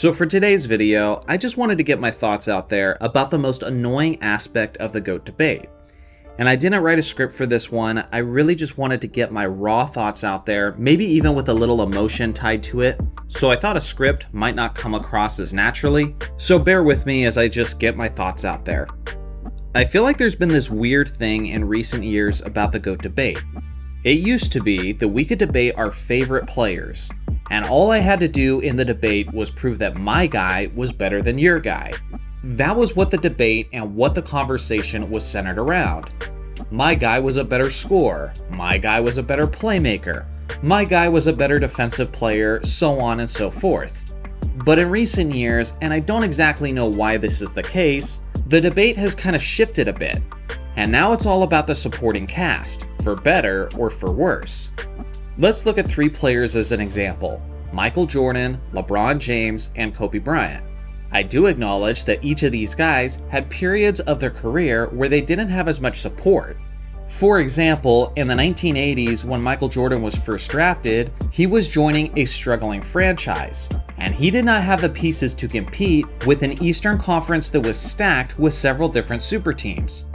So for today's video, I just wanted to get my thoughts out there about the most annoying aspect of the GOAT debate. And I didn't write a script for this one, I really just wanted to get my raw thoughts out there, maybe even with a little emotion tied to it. So I thought a script might not come across as naturally, so bear with me as I just get my thoughts out there. I feel like there's been this weird thing in recent years about the GOAT debate. It used to be that we could debate our favorite players, and all I had to do in the debate was prove that my guy was better than your guy. That was what the debate and what the conversation was centered around. My guy was a better scorer, my guy was a better playmaker, my guy was a better defensive player, so on and so forth. But in recent years, and I don't exactly know why this is the case, the debate has kind of shifted a bit. And now it's all about the supporting cast, for better or for worse. Let's look at three players as an example: Michael Jordan, LeBron James, and Kobe Bryant. I do acknowledge that each of these guys had periods of their career where they didn't have as much support. For example, in the 1980s when Michael Jordan was first drafted, he was joining a struggling franchise, and he did not have the pieces to compete with an Eastern Conference that was stacked with several different super teams.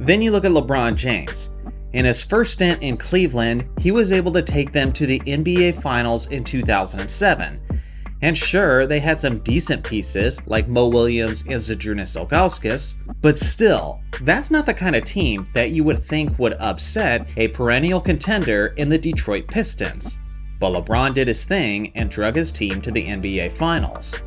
Then you look at LeBron James. In his first stint in Cleveland, he was able to take them to the NBA Finals in 2007. And sure, they had some decent pieces like Mo Williams and Zydrunas Ilgauskas, but still, that's not the kind of team that you would think would upset a perennial contender in the Detroit Pistons. But LeBron did his thing and drug his team to the NBA Finals.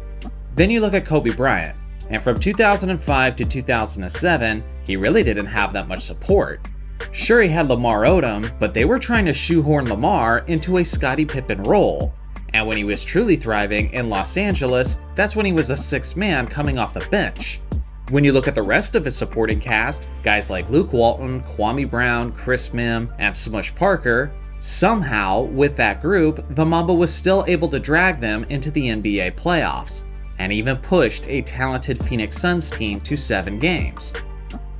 Then you look at Kobe Bryant, and from 2005 to 2007, he really didn't have that much support. Sure, he had Lamar Odom, but they were trying to shoehorn Lamar into a Scottie Pippen role. And when he was truly thriving in Los Angeles, that's when he was a sixth man coming off the bench. When you look at the rest of his supporting cast, guys like Luke Walton, Kwame Brown, Chris Mim, and Smush Parker, somehow, with that group, the Mamba was still able to drag them into the NBA playoffs, and even pushed a talented Phoenix Suns team to 7 games.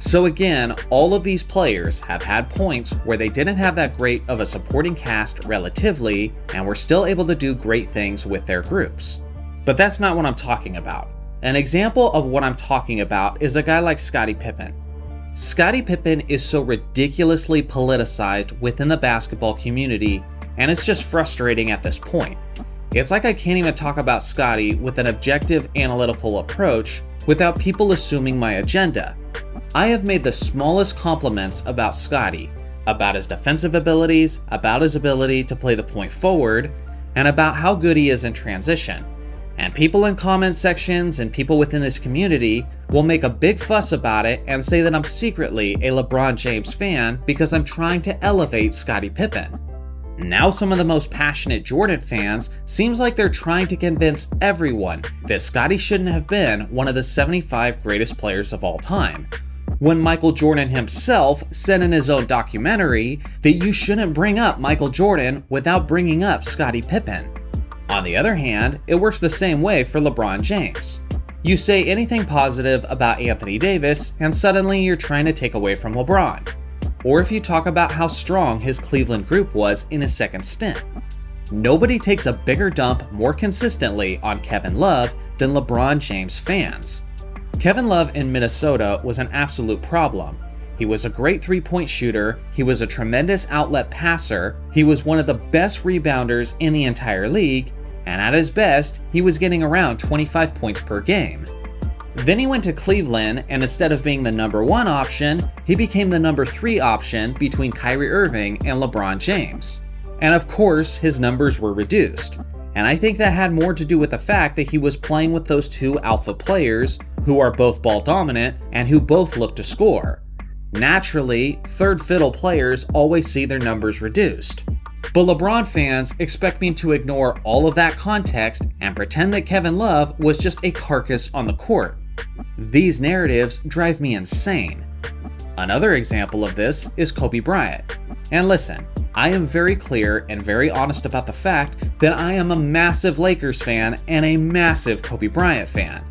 So again, all of these players have had points where they didn't have that great of a supporting cast relatively, and were still able to do great things with their groups. But that's not what I'm talking about. An example of what I'm talking about is a guy like Scottie Pippen. Scottie Pippen is so ridiculously politicized within the basketball community, and it's just frustrating at this point. It's like I can't even talk about Scottie with an objective analytical approach without people assuming my agenda. I have made the smallest compliments about Scottie, about his defensive abilities, about his ability to play the point forward, and about how good he is in transition. And people in comment sections and people within this community will make a big fuss about it and say that I'm secretly a LeBron James fan because I'm trying to elevate Scottie Pippen. Now some of the most passionate Jordan fans seems like they're trying to convince everyone that Scottie shouldn't have been one of the 75 greatest players of all time, when Michael Jordan himself said in his own documentary that you shouldn't bring up Michael Jordan without bringing up Scottie Pippen. On the other hand, it works the same way for LeBron James. You say anything positive about Anthony Davis and suddenly you're trying to take away from LeBron. Or if you talk about how strong his Cleveland group was in his second stint. Nobody takes a bigger dump more consistently on Kevin Love than LeBron James fans. Kevin Love in Minnesota was an absolute problem. He was a great three-point shooter, he was a tremendous outlet passer, he was one of the best rebounders in the entire league, and at his best, he was getting around 25 points per game. Then he went to Cleveland, and instead of being the number 1 option, he became the number 3 option between Kyrie Irving and LeBron James. And of course, his numbers were reduced. And I think that had more to do with the fact that he was playing with those two alpha players who are both ball dominant and who both look to score. Naturally, third fiddle players always see their numbers reduced. But LeBron fans expect me to ignore all of that context and pretend that Kevin Love was just a carcass on the court. These narratives drive me insane. Another example of this is Kobe Bryant. And listen, I am very clear and very honest about the fact that I am a massive Lakers fan and a massive Kobe Bryant fan.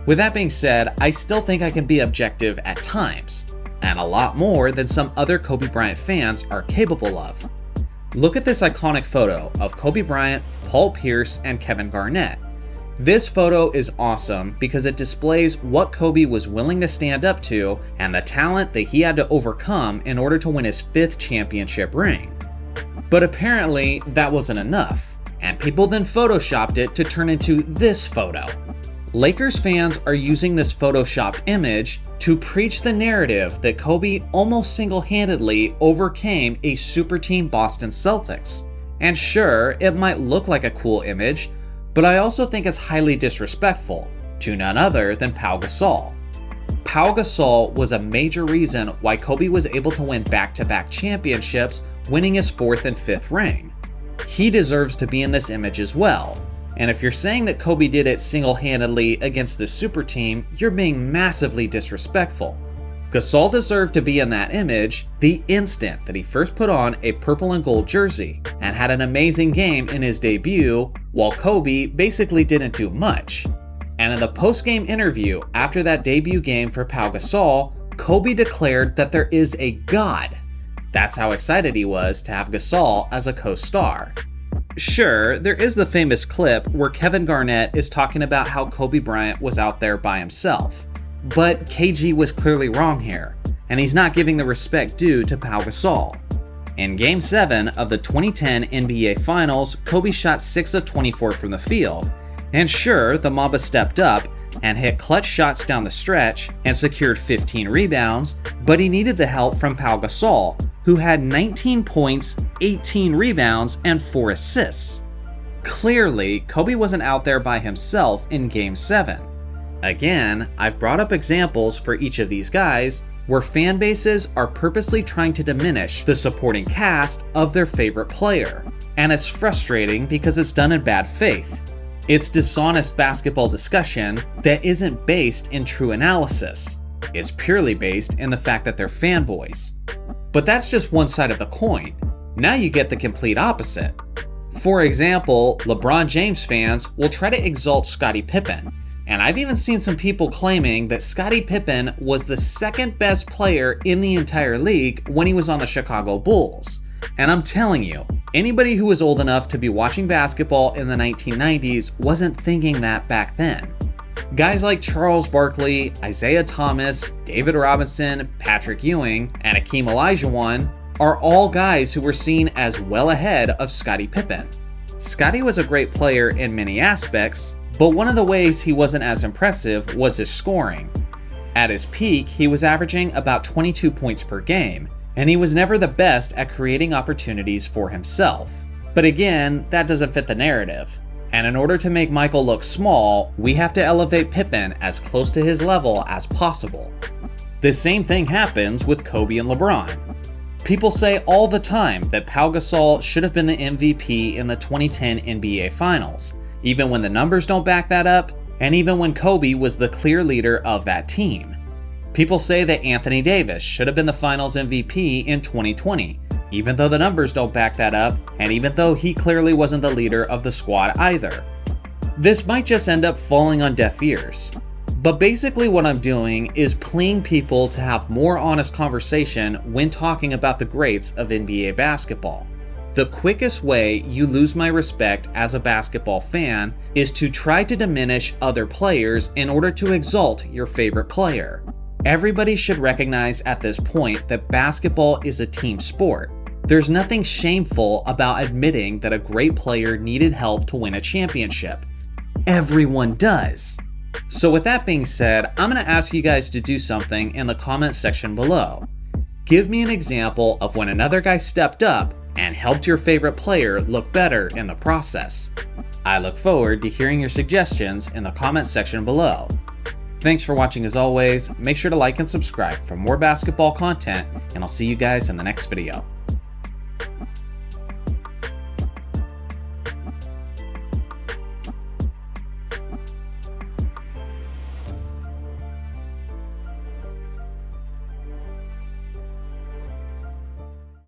With that being said, I still think I can be objective at times, and a lot more than some other Kobe Bryant fans are capable of. Look at this iconic photo of Kobe Bryant, Paul Pierce, and Kevin Garnett. This photo is awesome because it displays what Kobe was willing to stand up to and the talent that he had to overcome in order to win his 5th championship ring. But apparently that wasn't enough, and people then photoshopped it to turn into this photo. Lakers fans are using this photoshopped image to preach the narrative that Kobe almost single-handedly overcame a super team Boston Celtics. And sure, it might look like a cool image, but I also think it's highly disrespectful to none other than Pau Gasol. Pau Gasol was a major reason why Kobe was able to win back-to-back championships, winning his 4th and 5th ring. He deserves to be in this image as well. And if you're saying that Kobe did it single-handedly against this super team, you're being massively disrespectful. Gasol deserved to be in that image the instant that he first put on a purple and gold jersey and had an amazing game in his debut, while Kobe basically didn't do much. And in the post-game interview after that debut game for Pau Gasol, Kobe declared that there is a God. That's how excited he was to have Gasol as a co-star. Sure, there is the famous clip where Kevin Garnett is talking about how Kobe Bryant was out there by himself. But KG was clearly wrong here, and he's not giving the respect due to Pau Gasol. In Game 7 of the 2010 NBA Finals, Kobe shot 6 of 24 from the field, and sure, the Mamba stepped up and hit clutch shots down the stretch and secured 15 rebounds, but he needed the help from Pau Gasol, who had 19 points, 18 rebounds, and 4 assists. Clearly, Kobe wasn't out there by himself in Game 7. Again, I've brought up examples for each of these guys where fan bases are purposely trying to diminish the supporting cast of their favorite player. And it's frustrating because it's done in bad faith. It's dishonest basketball discussion that isn't based in true analysis. It's purely based in the fact that they're fanboys. But that's just one side of the coin. Now you get the complete opposite. For example, LeBron James fans will try to exalt Scottie Pippen. And I've even seen some people claiming that Scottie Pippen was the 2nd best player in the entire league when he was on the Chicago Bulls. And I'm telling you, anybody who was old enough to be watching basketball in the 1990s wasn't thinking that back then. Guys like Charles Barkley, Isaiah Thomas, David Robinson, Patrick Ewing, and Hakeem Olajuwon are all guys who were seen as well ahead of Scottie Pippen. Scottie was a great player in many aspects, but one of the ways he wasn't as impressive was his scoring. At his peak, he was averaging about 22 points per game, and he was never the best at creating opportunities for himself. But again, that doesn't fit the narrative. And in order to make Michael look small, we have to elevate Pippen as close to his level as possible. The same thing happens with Kobe and LeBron. People say all the time that Pau Gasol should have been the MVP in the 2010 NBA Finals, even when the numbers don't back that up, and even when Kobe was the clear leader of that team. People say that Anthony Davis should have been the Finals MVP in 2020, even though the numbers don't back that up, and even though he clearly wasn't the leader of the squad either. This might just end up falling on deaf ears. But basically what I'm doing is pleading people to have more honest conversation when talking about the greats of NBA basketball. The quickest way you lose my respect as a basketball fan is to try to diminish other players in order to exalt your favorite player. Everybody should recognize at this point that basketball is a team sport. There's nothing shameful about admitting that a great player needed help to win a championship. Everyone does. So with that being said, I'm going to ask you guys to do something in the comment section below. Give me an example of when another guy stepped up and helped your favorite player look better in the process. I look forward to hearing your suggestions in the comment section below. Thanks for watching as always. Make sure to like and subscribe for more basketball content, and I'll see you guys in the next video.